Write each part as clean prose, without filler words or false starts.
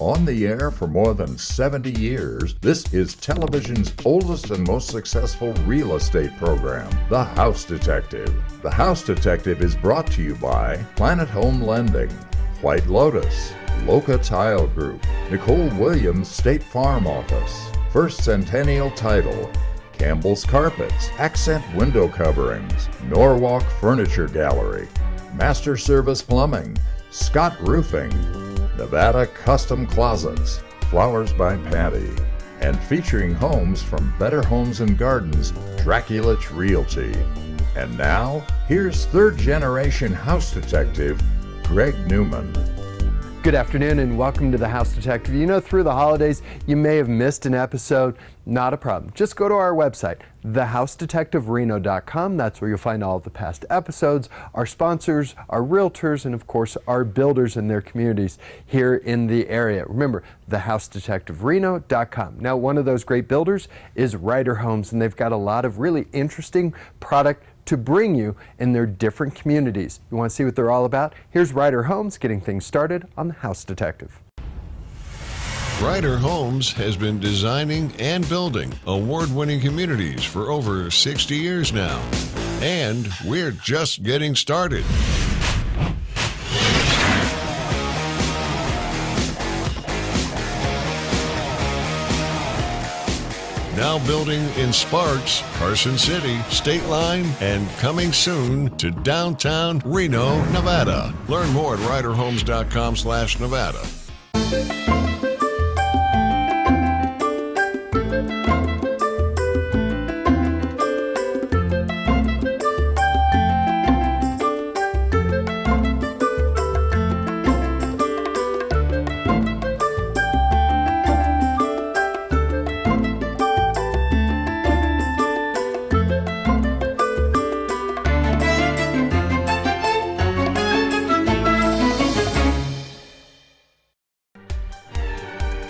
On the air for more than 70 years, this is television's oldest and most successful real estate program, The House Detective. The House Detective is brought to you by Planet Home Lending, White Lotus, Loca Tile Group, Nicole Williams State Farm Office, First Centennial Title, Campbell's Carpets, Accent Window Coverings, Norwalk Furniture Gallery, Master Service Plumbing, Scott Roofing, Nevada Custom Closets, Flowers by Patty, and featuring homes from Better Homes and Gardens, Draculich Realty. And now, here's third-generation house detective, Greg Newman. Good afternoon and welcome to the House Detective. You know, through the holidays, you may have missed an episode. Not a problem. Just go to our website, thehousedetectivereno.com. That's where you'll find all of the past episodes, our sponsors, our realtors, and of course, our builders and their communities here in the area. Remember, thehousedetectivereno.com. Now, one of those great builders is Ryder Homes, and they've got a lot of really interesting product to bring you in their different communities. You want to see what they're all about? Here's Ryder Homes getting things started on the House Detective. Ryder Homes has been designing and building award-winning communities for over 60 years now. And we're just getting started. Now building in Sparks, Carson City, State Line, and coming soon to downtown Reno, Nevada. Learn more at ryderhomes.com/Nevada.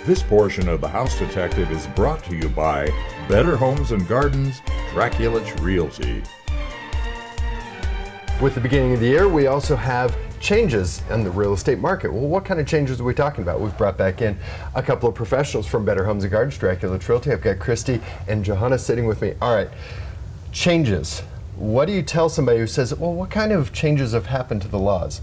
This portion of the House Detective is brought to you by Better Homes and Gardens, Draculich Realty. With the beginning of the year, we also have changes in the real estate market. Well, what kind of changes are we talking about? We've brought back in a couple of professionals from Better Homes and Gardens, Draculich Realty. I've got Christy and Johanna sitting with me. All right, changes. What do you tell somebody who says, well, what kind of changes have happened to the laws?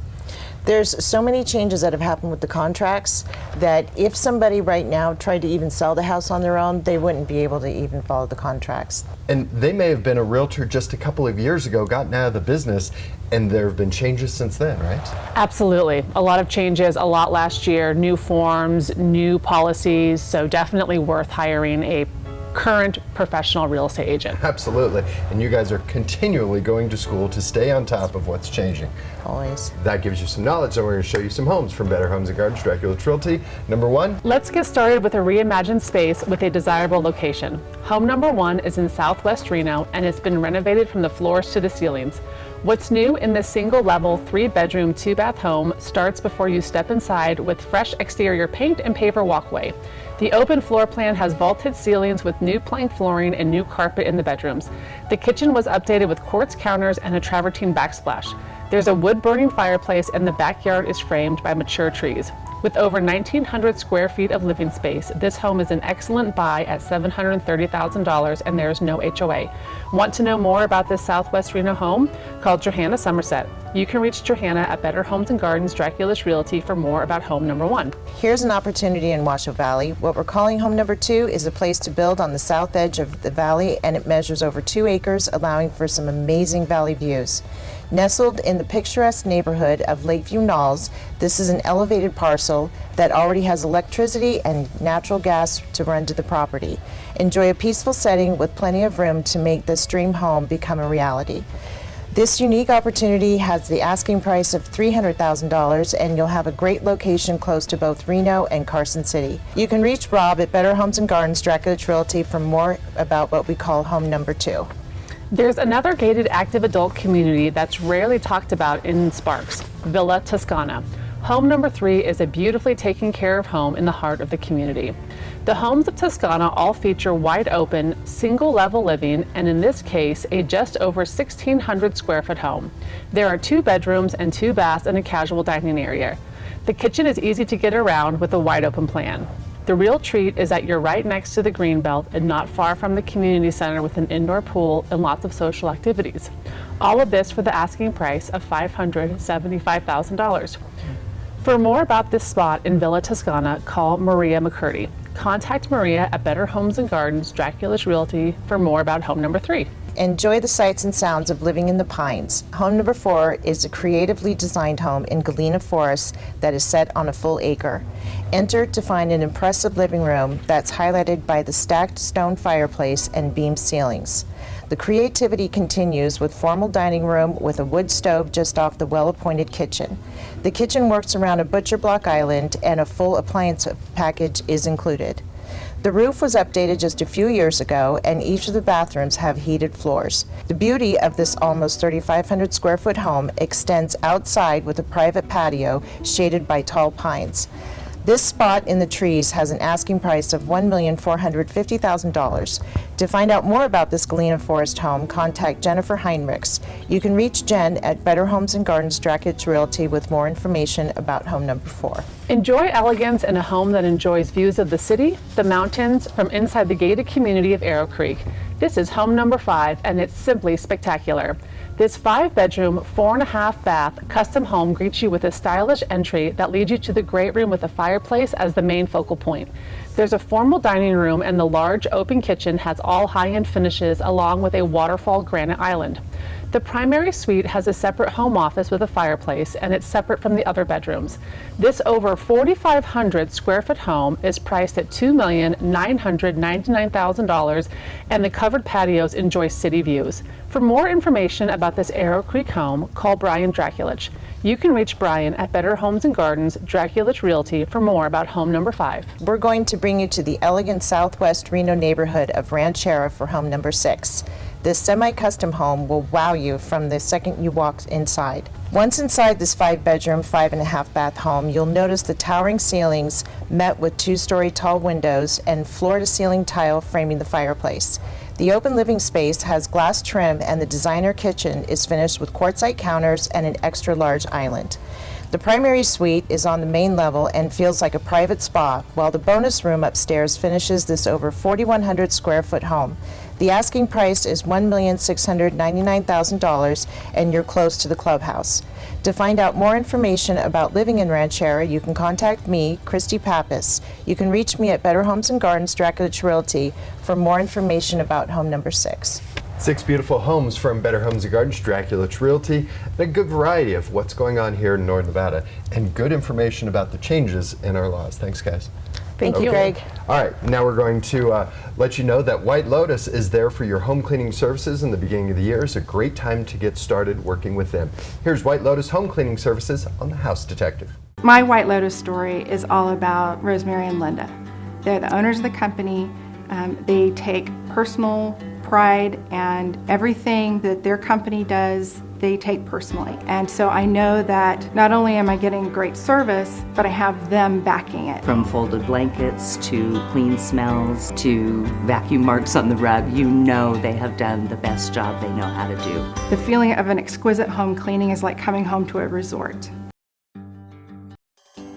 There's so many changes that have happened with the contracts that if somebody right now tried to even sell the house on their own, they wouldn't be able to even follow the contracts. And they may have been a realtor just a couple of years ago, gotten out of the business, and there have been changes since then, right? Absolutely. A lot of changes, a lot last year, new forms, new policies, so definitely worth hiring a current professional real estate agent. Absolutely. And you guys are continually going to school to stay on top of what's changing. Always. That gives you some knowledge, and we're going to show you some homes from Better Homes and Gardens, Draculich Realty. Number one. Let's get started with a reimagined space with a desirable location. Home number one is in Southwest Reno, and it's been renovated from the floors to the ceilings. What's new in this single-level, 3-bedroom, 2-bath home starts before you step inside with fresh exterior paint and paver walkway. The open floor plan has vaulted ceilings with new plank flooring and new carpet in the bedrooms. The kitchen was updated with quartz counters and a travertine backsplash. There's a wood-burning fireplace, and the backyard is framed by mature trees. With over 1,900 square feet of living space, this home is an excellent buy at $730,000, and there is no HOA. Want to know more about this Southwest Reno home? Call Johanna Somerset. You can reach Johanna at Better Homes and Gardens, Draculich Realty for more about home number one. Here's an opportunity in Washoe Valley. What we're calling home number two is a place to build on the south edge of the valley, and it measures over 2 acres, allowing for some amazing valley views. Nestled in the picturesque neighborhood of Lakeview Knolls, this is an elevated parcel that already has electricity and natural gas to run to the property. Enjoy a peaceful setting with plenty of room to make this dream home become a reality. This unique opportunity has the asking price of $300,000, and you'll have a great location close to both Reno and Carson City. You can reach Rob at Better Homes and Gardens, Draculich Realty for more about what we call home number two. There's another gated active adult community that's rarely talked about in Sparks, Villa Toscana. Home number 3 is a beautifully taken care of home in the heart of the community. The homes of Toscana all feature wide open, single level living, and in this case, a just over 1,600 square foot home. There are 2 bedrooms and 2 baths and a casual dining area. The kitchen is easy to get around with a wide open plan. The real treat is that you're right next to the Greenbelt and not far from the community center with an indoor pool and lots of social activities. All of this for the asking price of $575,000. For more about this spot in Villa Toscana, call Maria McCurdy. Contact Maria at Better Homes and Gardens, Dracula's Realty, for more about home number 3. Enjoy the sights and sounds of living in the Pines. Home number 4 is a creatively designed home in Galena Forest that is set on a full acre. Enter to find an impressive living room that's highlighted by the stacked stone fireplace and beam ceilings. The creativity continues with formal dining room with a wood stove just off the well-appointed kitchen. The kitchen works around a butcher block island and a full appliance package is included. The roof was updated just a few years ago, and each of the bathrooms have heated floors. The beauty of this almost 3,500 square foot home extends outside with a private patio shaded by tall pines. This spot in the trees has an asking price of $1,450,000. To find out more about this Galena Forest home, contact Jennifer Heinrichs. You can reach Jen at Better Homes and Gardens, Dracula's Realty with more information about home number 4. Enjoy elegance in a home that enjoys views of the city, the mountains, from inside the gated community of Arrow Creek. This is home number 5, and it's simply spectacular. This 5-bedroom, 4.5 bath custom home greets you with a stylish entry that leads you to the great room with a fireplace as the main focal point. There's a formal dining room, and the large open kitchen has all high-end finishes along with a waterfall granite island. The primary suite has a separate home office with a fireplace, and it's separate from the other bedrooms. This over 4,500 square foot home is priced at $2,999,000, and the covered patios enjoy city views. For more information about this Arrow Creek home, call Brian Draculich. You can reach Brian at Better Homes and Gardens, Draculich Realty, for more about home number 5. We're going to bring you to the elegant southwest Reno neighborhood of Ranchera for home number 6. This semi-custom home will wow you from the second you walk inside. Once inside this 5-bedroom, 5.5 bath home, you'll notice the towering ceilings met with 2-story tall windows and floor-to-ceiling tile framing the fireplace. The open living space has glass trim, and the designer kitchen is finished with quartzite counters and an extra large island. The primary suite is on the main level and feels like a private spa, while the bonus room upstairs finishes this over 4,100 square foot home. The asking price is $1,699,000, and you're close to the clubhouse. To find out more information about living in Ranchera, you can contact me, Christy Pappas. You can reach me at Better Homes and Gardens, Dracula's Realty, for more information about home number 6. 6 beautiful homes from Better Homes and Gardens, Dracula's Realty, and a good variety of what's going on here in North Nevada, and good information about the changes in our laws. Thanks, guys. Thank you, Greg. All right, now we're going to let you know that White Lotus is there for your home cleaning services in the beginning of the year. It's a great time to get started working with them. Here's White Lotus Home Cleaning Services on The House Detective. My White Lotus story is all about Rosemary and Linda. They're the owners of the company. They take personal pride, and everything that their company does, they take personally. And so I know that not only am I getting great service, but I have them backing it. From folded blankets to clean smells to vacuum marks on the rug, you know they have done the best job they know how to do. The feeling of an exquisite home cleaning is like coming home to a resort.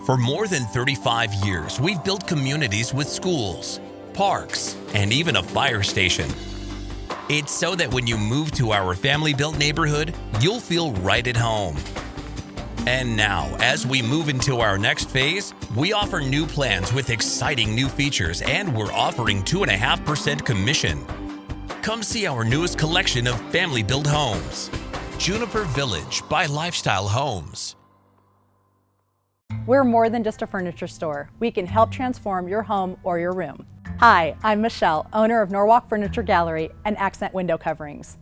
For more than 35 years, we've built communities with schools, parks, and even a fire station. It's so that when you move to our family-built neighborhood, you'll feel right at home. And now, as we move into our next phase, we offer new plans with exciting new features, and we're offering 2.5% commission. Come see our newest collection of family-built homes. Juniper Village by Lifestyle Homes. We're more than just a furniture store. We can help transform your home or your room. Hi, I'm Michelle, owner of Norwalk Furniture Gallery and Accent Window Coverings.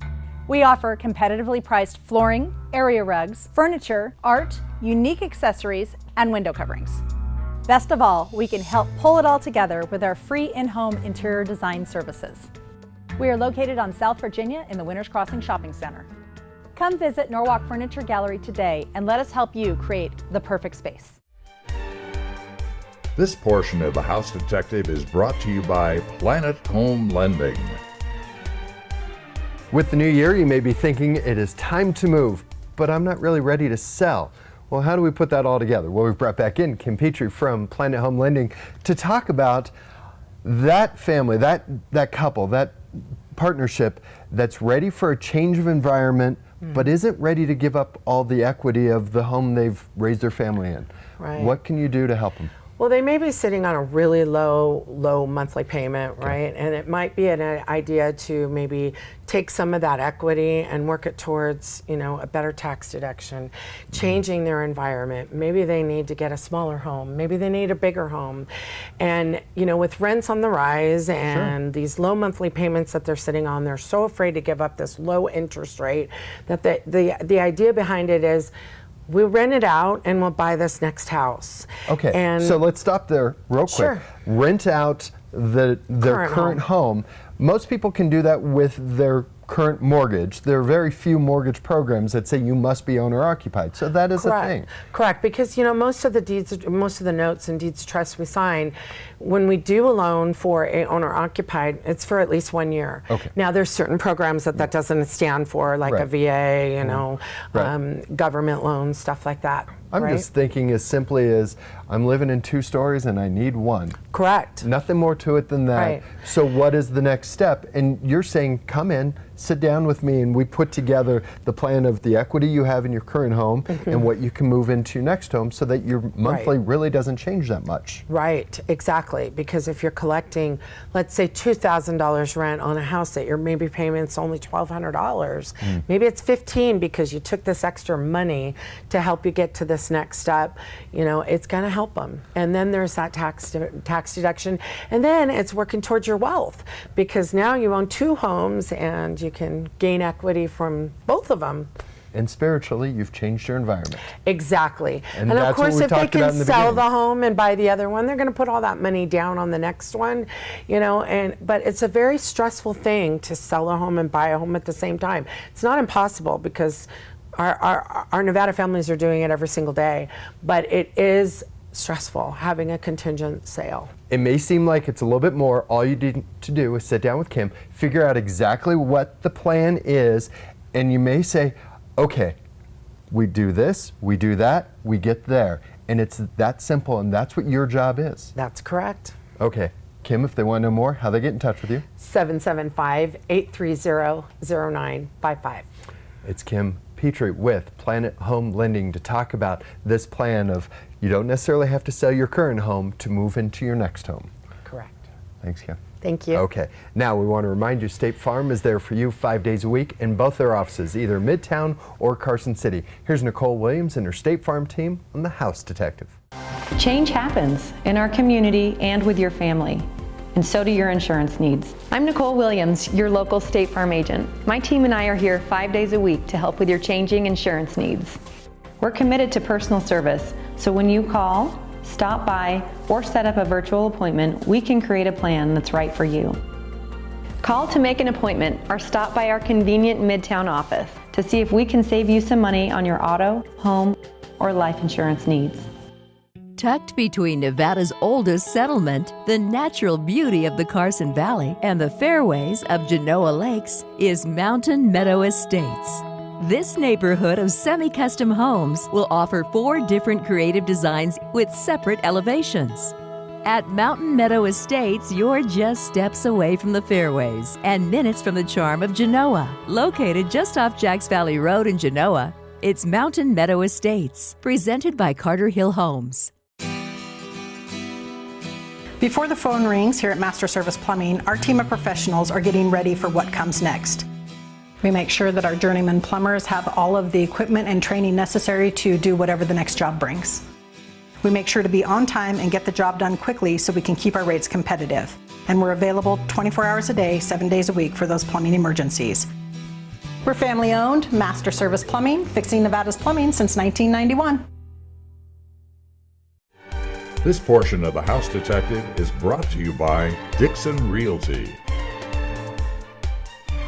We offer competitively priced flooring, area rugs, furniture, art, unique accessories, and window coverings. Best of all, we can help pull it all together with our free in-home interior design services. We are located on South Virginia in the Winters Crossing Shopping Center. Come visit Norwalk Furniture Gallery today and let us help you create the perfect space. This portion of The House Detective is brought to you by Planet Home Lending. With the new year, you may be thinking it is time to move, but I'm not really ready to sell. Well, how do we put that all together? Well, we've brought back in Kim Petrie from Planet Home Lending to talk about that family, that couple, that partnership that's ready for a change of environment, but isn't ready to give up all the equity of the home they've raised their family in. Right. What can you do to help them? Well, they may be sitting on a really low monthly payment, right? And it might be an idea to maybe take some of that equity and work it towards, you know, a better tax deduction, changing their environment. Maybe they need to get a smaller home. Maybe they need a bigger home. And, you know, with rents on the rise and these low monthly payments that they're sitting on, they're so afraid to give up this low interest rate that the idea behind it is, we'll rent it out and we'll buy this next house. Okay, and so let's stop there real quick. Sure. Rent out their current home. Most people can do that with their current mortgage. There are very few mortgage programs that say you must be owner occupied. So that is a thing. Correct, because you know most of the notes and deeds of trust we sign, when we do a loan for a owner occupied, it's for at least 1 year. Okay. Now there's certain programs that doesn't stand for, like a VA, you know, government loans, stuff like that. I'm just thinking as simply as I'm living in 2 stories and I need 1. Correct. Nothing more to it than that. Right. So what is the next step? And you're saying, come in, sit down with me, and we put together the plan of the equity you have in your current home and what you can move into your next home so that your monthly really doesn't change that much. Right, exactly. Because if you're collecting, let's say $2,000 rent on a house that your maybe payment's only $1,200, maybe it's $1,500 because you took this extra money to help you get to this next step, you know, it's going to help them. And then there's that tax deduction. And then it's working towards your wealth because now you own 2 homes and you can gain equity from both of them. And spiritually, you've changed your environment. Exactly. And of that's course, what we if they talked about can in the sell beginning. the home and buy the other one, they're going to put all that money down on the next one, you know. But it's a very stressful thing to sell a home and buy a home at the same time. It's not impossible because our Nevada families are doing it every single day, but it is stressful having a contingent sale. It may seem like it's a little bit more. All you need to do is sit down with Kim, figure out exactly what the plan is, and you may say, okay, we do this, we do that, we get there. And it's that simple, and that's what your job is. That's correct. Okay. Kim, if they want to know more, how they get in touch with you? 775-830-0955. It's Kim Petrie with Planet Home Lending to talk about this plan of you don't necessarily have to sell your current home to move into your next home. Correct. Thanks, Kim. Thank you. Okay. Now we want to remind you State Farm is there for you 5 days a week in both their offices, either Midtown or Carson City. Here's Nicole Williams and her State Farm team on The House Detective. Change happens in our community and with your family, and so do your insurance needs. I'm Nicole Williams, your local State Farm agent. My team and I are here 5 days a week to help with your changing insurance needs. We're committed to personal service, so when you call, stop by, or set up a virtual appointment, we can create a plan that's right for you. Call to make an appointment or stop by our convenient Midtown office to see if we can save you some money on your auto, home, or life insurance needs. Tucked between Nevada's oldest settlement, the natural beauty of the Carson Valley, and the fairways of Genoa Lakes is Mountain Meadow Estates. This neighborhood of semi-custom homes will offer 4 different creative designs with separate elevations. At Mountain Meadow Estates, you're just steps away from the fairways and minutes from the charm of Genoa. Located just off Jacks Valley Road in Genoa, it's Mountain Meadow Estates, presented by Carter Hill Homes. Before the phone rings here at Master Service Plumbing, our team of professionals are getting ready for what comes next. We make sure that our journeyman plumbers have all of the equipment and training necessary to do whatever the next job brings. We make sure to be on time and get the job done quickly so we can keep our rates competitive. And we're available 24 hours a day, 7 days a week for those plumbing emergencies. We're family owned, Master Service Plumbing, fixing Nevada's plumbing since 1991. This portion of The House Detective is brought to you by Dixon Realty.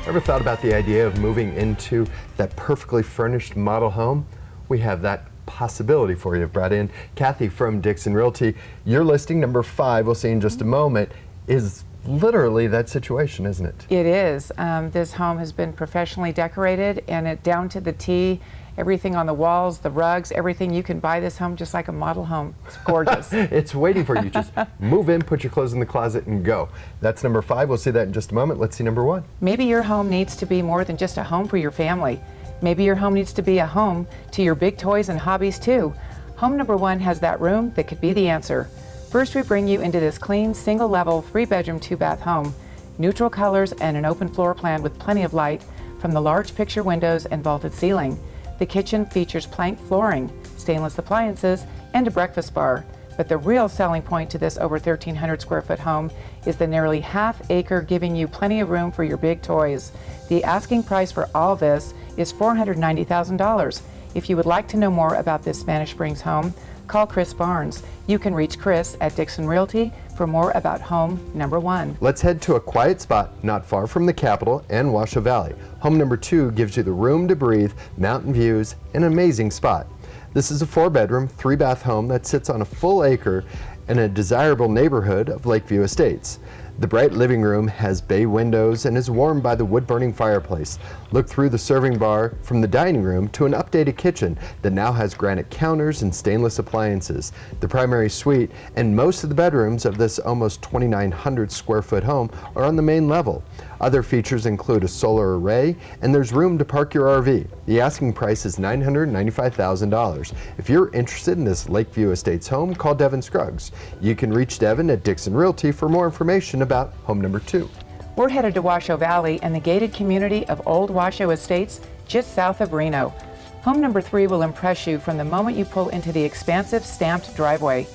Ever thought about the idea of moving into that perfectly furnished model home? We have that possibility for you. I've brought in Kathy from Dixon Realty. Your listing, number 5, we'll see in just a moment, is literally that situation, isn't it? It is. This home has been professionally decorated and it down to the T. everything on the walls, the rugs, everything. You can buy this home just like a model home. It's gorgeous. It's waiting for you. Just move in, put your clothes in the closet, and go. That's number 5. We'll see that in just a moment. Let's see number 1. Maybe your home needs to be more than just a home for your family. Maybe your home needs to be a home to your big toys and hobbies too. Home number 1 has that room that could be the answer. First, we bring you into this clean, single-level, 3-bedroom, 2-bath home. Neutral colors and an open floor plan with plenty of light from the large picture windows and vaulted ceiling. The kitchen features plank flooring, stainless appliances, and a breakfast bar. But the real selling point to this over 1,300 square foot home is the nearly half acre giving you plenty of room for your big toys. The asking price for all this is $490,000. If you would like to know more about this Spanish Springs home, call Chris Barnes. You can reach Chris at Dixon Realty for more about home number 1. Let's head to a quiet spot not far from the Capitol and Washoe Valley. Home number 2 gives you the room to breathe, mountain views, an amazing spot. This is a 4-bedroom, 3-bath home that sits on a full acre in a desirable neighborhood of Lakeview Estates. The bright living room has bay windows and is warmed by the wood-burning fireplace. Look through the serving bar from the dining room to an updated kitchen that now has granite counters and stainless appliances. The primary suite and most of the bedrooms of this almost 2,900 square foot home are on the main level. Other features include a solar array, and there's room to park your RV. The asking price is $995,000. If you're interested in this Lakeview Estates home, call Devin Scruggs. You can reach Devin at Dixon Realty for more information about home number 2. We're headed to Washoe Valley and the gated community of Old Washoe Estates, just south of Reno. Home number 3 will impress you from the moment you pull into the expansive stamped driveway.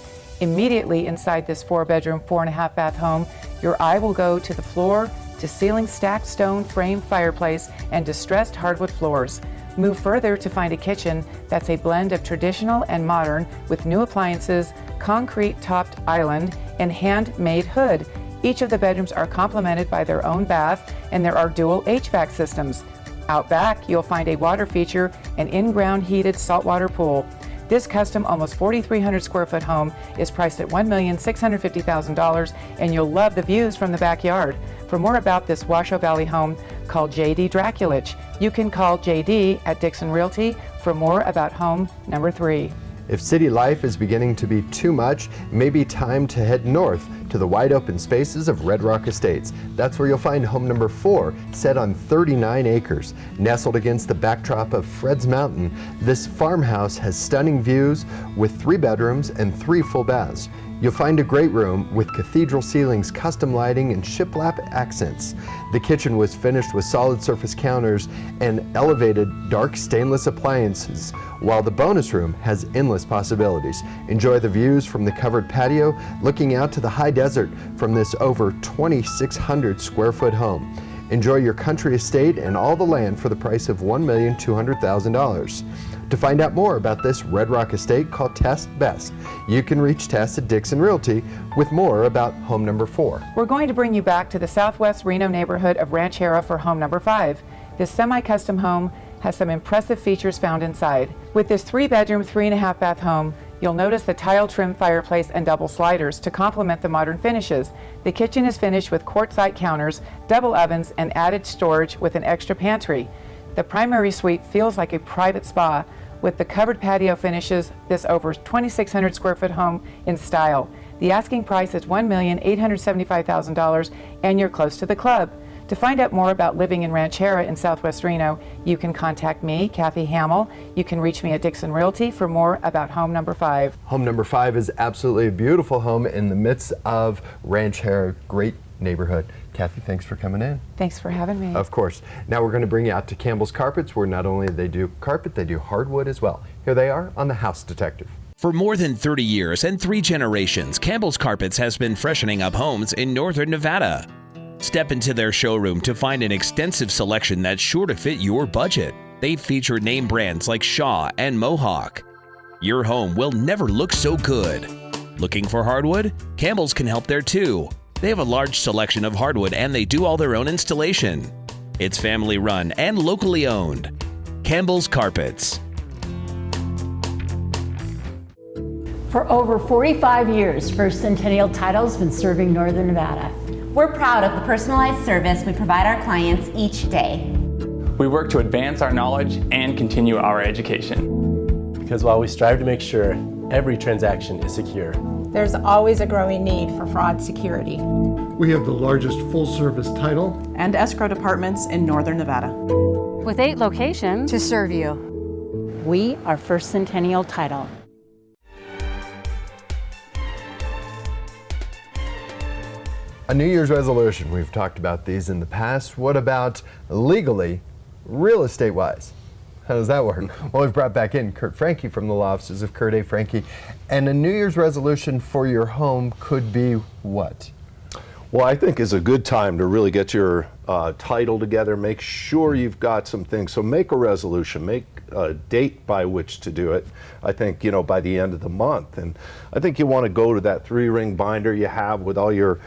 Immediately inside this 4-bedroom, 4.5-bath home, your eye will go to the floor, to ceiling stacked stone frame fireplace and distressed hardwood floors. Move further to find a kitchen that's a blend of traditional and modern with new appliances, concrete topped island, and handmade hood. Each of the bedrooms are complemented by their own bath, and there are dual HVAC systems. Out back, you'll find a water feature, an in-ground heated saltwater pool. This custom, almost 4,300 square foot home is priced at $1,650,000, and you'll love the views from the backyard. For more about this Washoe Valley home, call J.D. Draculich. You can call J.D. at Dixon Realty for more about home number 3. If city life is beginning to be too much, it may be time to head north to the wide open spaces of Red Rock Estates. That's where you'll find home number 4, set on 39 acres. Nestled against the backdrop of Fred's Mountain, this farmhouse has stunning views with 3 bedrooms and 3 full baths. You'll find a great room with cathedral ceilings, custom lighting, and shiplap accents. The kitchen was finished with solid surface counters and elevated dark stainless appliances, while the bonus room has endless possibilities. Enjoy the views from the covered patio, looking out to the high desert from this over 2,600 square foot home. Enjoy your country estate and all the land for the price of $1,200,000. To find out more about this Red Rock estate, call Tess Best. You can reach Tess at Dixon Realty with more about home number 4. We're going to bring you back to the southwest Reno neighborhood of Ranchera for home number 5. This semi-custom home has some impressive features found inside. With this 3-bedroom, 3.5-bath home, you'll notice the tile trim fireplace and double sliders to complement the modern finishes. The kitchen is finished with quartzite counters, double ovens, and added storage with an extra pantry. The primary suite feels like a private spa with the covered patio finishes this over 2,600 square foot home in style. The asking price is $1,875,000, and you're close to the club. To find out more about living in Ranchera in Southwest Reno, you can contact me, Kathy Hamill. You can reach me at Dixon Realty for more about home number 5. Home number 5 is absolutely a beautiful home in the midst of Ranchera, great neighborhood. Kathy, thanks for coming in. Thanks for having me. Of course. Now we're going to bring you out to Campbell's Carpets, where not only they do carpet, they do hardwood as well. Here they are on The House Detective. For more than 30 years and 3 generations, Campbell's Carpets has been freshening up homes in northern Nevada. Step into their showroom to find an extensive selection that's sure to fit your budget. They feature name brands like Shaw and Mohawk. Your home will never look so good. Looking for hardwood? Campbell's can help there too. They have a large selection of hardwood and they do all their own installation. It's family run and locally owned. Campbell's Carpets. For over 45 years, First Centennial Title has been serving Northern Nevada. We're proud of the personalized service we provide our clients each day. We work to advance our knowledge and continue our education. Because while we strive to make sure every transaction is secure, there's always a growing need for fraud security. We have the largest full-service title and escrow departments in Northern Nevada. With 8 locations to serve you. We are First Centennial Title. A New Year's resolution. We've talked about these in the past. What about legally, real estate-wise? How does that work? Well, we've brought back in Kurt Franke from the law offices of Kurt A. Franke. And a New Year's resolution for your home could be what? Well, I think is a good time to really get your title together, make sure you've got some things. So make a resolution, make a date by which to do it. I think, by the end of the month. And I think you want to go to that 3-ring binder you have with all your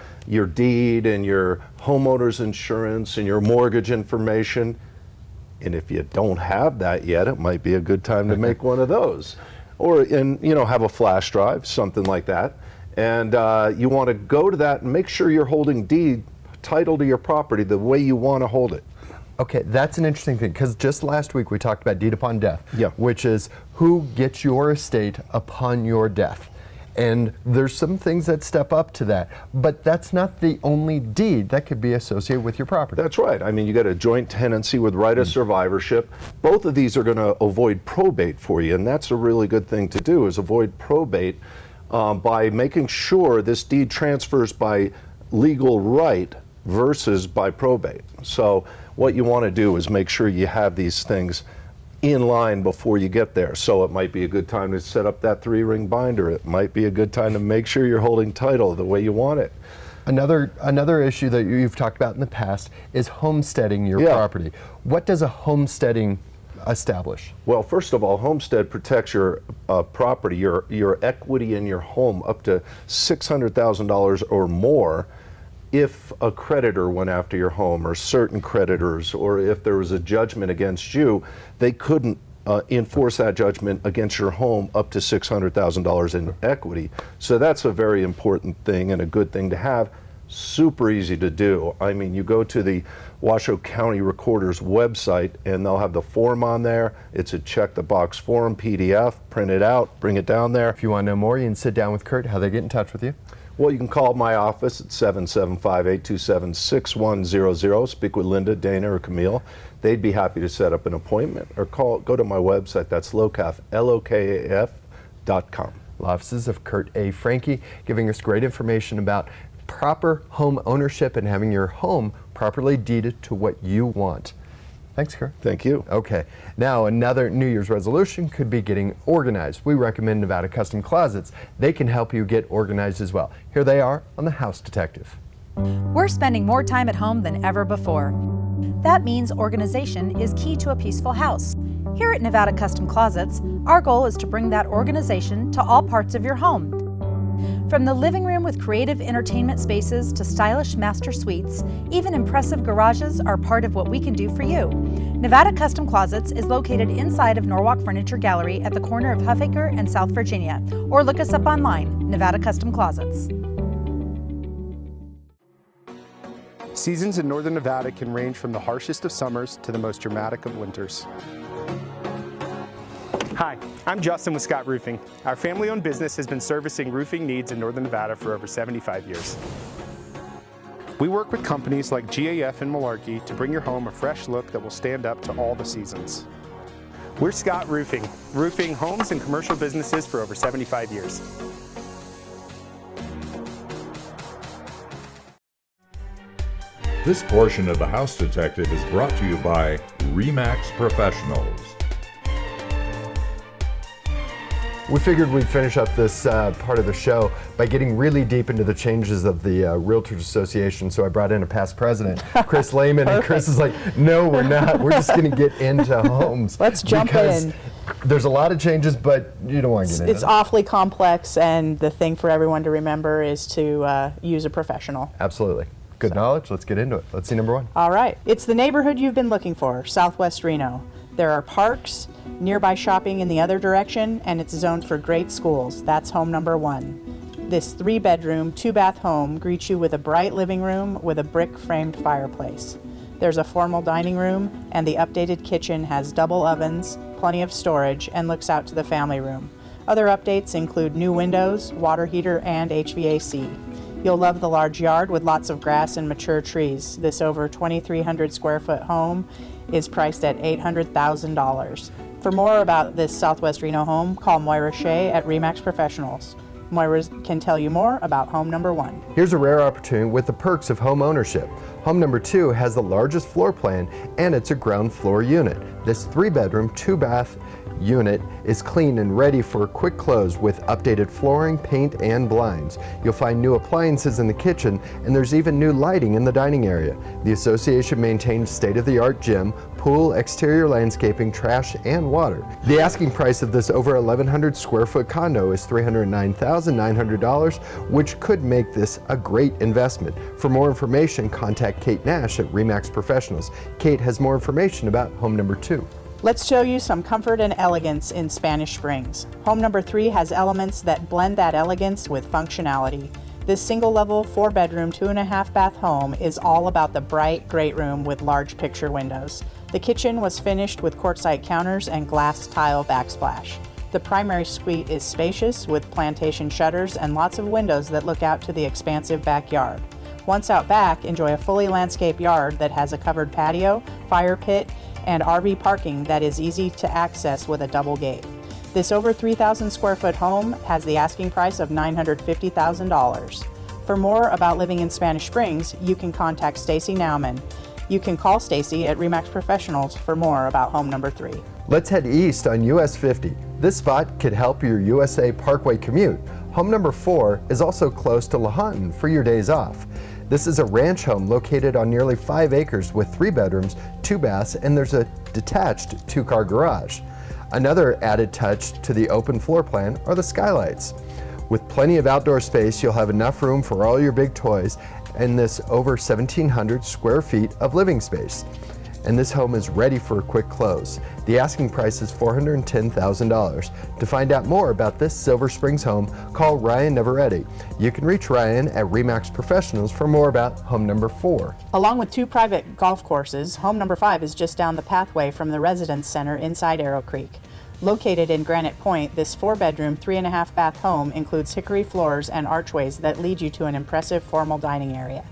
deed and your homeowner's insurance and your mortgage information. And if you don't have that yet, it might be a good time to make one of those. Or, have a flash drive, something like that. And you want to go to that and make sure you're holding deed title to your property the way you want to hold it. Okay, that's an interesting thing, because just last week we talked about deed upon death, yeah, which is who gets your estate upon your death. And there's some things that step up to that, but that's not the only deed that could be associated with your property. That's right. I mean, you got a joint tenancy with right of survivorship. Both of these are going to avoid probate for you, and that's a really good thing to do, is avoid probate by making sure this deed transfers by legal right versus by probate. So what you want to do is make sure you have these things in line before you get there. So it might be a good time to set up that 3-ring binder. It might be a good time to make sure you're holding title the way you want it. Another issue that you've talked about in the past is homesteading your property. What does a homesteading establish? Well, first of all, homestead protects your property, your equity in your home up to $600,000 or more if a creditor went after your home, or certain creditors, or if there was a judgment against you, they couldn't enforce that judgment against your home up to $600,000 in equity. So that's a very important thing and a good thing to have. Super easy to do. I mean, you go to the Washoe County Recorder's website and they'll have the form on there. It's a check the box form, PDF, print it out, bring it down there. If you want to know more, you can sit down with Kurt. How they get in touch with you? Well, you can call my office at 775-827-6100. Speak with Linda, Dana, or Camille. They'd be happy to set up an appointment. Or go to my website. That's LOCAF, LOKAF.com. Law offices of Kurt A. Franke, giving us great information about proper home ownership and having your home properly deeded to what you want. Thanks, Kurt. Thank you. Okay, now another New Year's resolution could be getting organized. We recommend Nevada Custom Closets. They can help you get organized as well. Here they are on The House Detective. We're spending more time at home than ever before. That means organization is key to a peaceful house. Here at Nevada Custom Closets, our goal is to bring that organization to all parts of your home. From the living room with creative entertainment spaces to stylish master suites, even impressive garages are part of what we can do for you. Nevada Custom Closets is located inside of Norwalk Furniture Gallery at the corner of Huffaker and South Virginia, or look us up online, Nevada Custom Closets. Seasons in northern Nevada can range from the harshest of summers to the most dramatic of winters. Hi, I'm Justin with Scott Roofing. Our family-owned business has been servicing roofing needs in northern Nevada for over 75 years. We work with companies like GAF and Malarkey to bring your home a fresh look that will stand up to all the seasons. We're Scott Roofing, roofing homes and commercial businesses for over 75 years. This portion of The House Detective is brought to you by RE/MAX Professionals. We figured we'd finish up this part of the show by getting really deep into the changes of the Realtors Association. So I brought in a past president, Chris Lehman, and Chris is like, no, we're not. We're just going to get into homes. Let's jump in. There's a lot of changes, but you don't want to get into it. It's awfully complex, and the thing for everyone to remember is to use a professional. Absolutely. Good knowledge. Let's get into it. Let's see number one. All right. It's the neighborhood you've been looking for, Southwest Reno. There are parks, nearby shopping in the other direction, and it's zoned for great schools. That's home number one. This 3-bedroom, 2-bath home greets you with a bright living room with a brick-framed fireplace. There's a formal dining room, and the updated kitchen has double ovens, plenty of storage, and looks out to the family room. Other updates include new windows, water heater, and HVAC. You'll love the large yard with lots of grass and mature trees. This over 2,300 square foot home is priced at $800,000. For more about this Southwest Reno home, call Moira Shea at RE/MAX Professionals. Moira can tell you more about home number 1. Here's a rare opportunity with the perks of home ownership. Home number 2 has the largest floor plan, and it's a ground floor unit. This 3-bedroom, 2-bath unit is clean and ready for a quick close with updated flooring, paint, and blinds. You'll find new appliances in the kitchen, and there's even new lighting in the dining area. The association maintains state-of-the-art gym, pool, exterior landscaping, trash, and water. The asking price of this over 1,100 square foot condo is $309,900, which could make this a great investment. For more information, contact Kate Nash at RE/MAX Professionals. Kate has more information about home number 2. Let's show you some comfort and elegance in Spanish Springs. Home number 3 has elements that blend that elegance with functionality. This single-level, 4-bedroom, 2.5-bath home is all about the bright, great room with large picture windows. The kitchen was finished with quartzite counters and glass tile backsplash. The primary suite is spacious with plantation shutters and lots of windows that look out to the expansive backyard. Once out back, enjoy a fully landscaped yard that has a covered patio, fire pit, and RV parking that is easy to access with a double gate. This over 3,000 square foot home has the asking price of $950,000. For more about living in Spanish Springs, you can contact Stacy Nauman. You can call Stacy at RE/MAX Professionals for more about home number 3. Let's head east on US 50. This spot could help your USA Parkway commute. Home number 4 is also close to Lahontan for your days off. This is a ranch home located on nearly 5 acres with 3 bedrooms, 2 baths, and there's a detached 2-car garage. Another added touch to the open floor plan are the skylights. With plenty of outdoor space, you'll have enough room for all your big toys and this over 1,700 square feet of living space. And this home is ready for a quick close. The asking price is $410,000. To find out more about this Silver Springs home, call Ryan Neveretti. You can reach Ryan at RE/MAX Professionals for more about home number 4. Along with 2 private golf courses, home number 5 is just down the pathway from the Residence Center inside Arrow Creek. Located in Granite Point, this 4-bedroom, 3.5-bath home includes hickory floors and archways that lead you to an impressive formal dining area.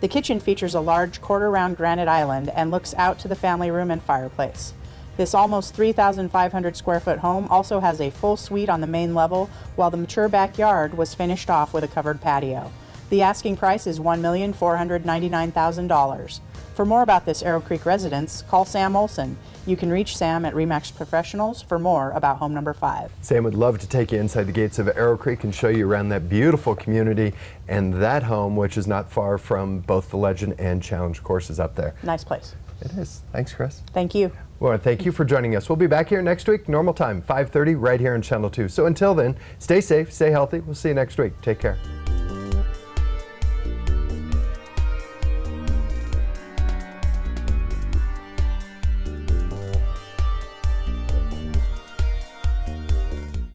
The kitchen features a large quarter-round granite island and looks out to the family room and fireplace. This almost 3,500 square foot home also has a full suite on the main level, while the mature backyard was finished off with a covered patio. The asking price is $1,499,000. For more about this Arrow Creek residence, call Sam Olson. You can reach Sam at RE/MAX Professionals for more about home number 5. Sam would love to take you inside the gates of Arrow Creek and show you around that beautiful community and that home, which is not far from both the Legend and Challenge courses up there. Nice place. It is. Thanks, Chris. Thank you. Well, thank you for joining us. We'll be back here next week, normal time, 5:30, right here on Channel 2. So until then, stay safe, stay healthy. We'll see you next week. Take care.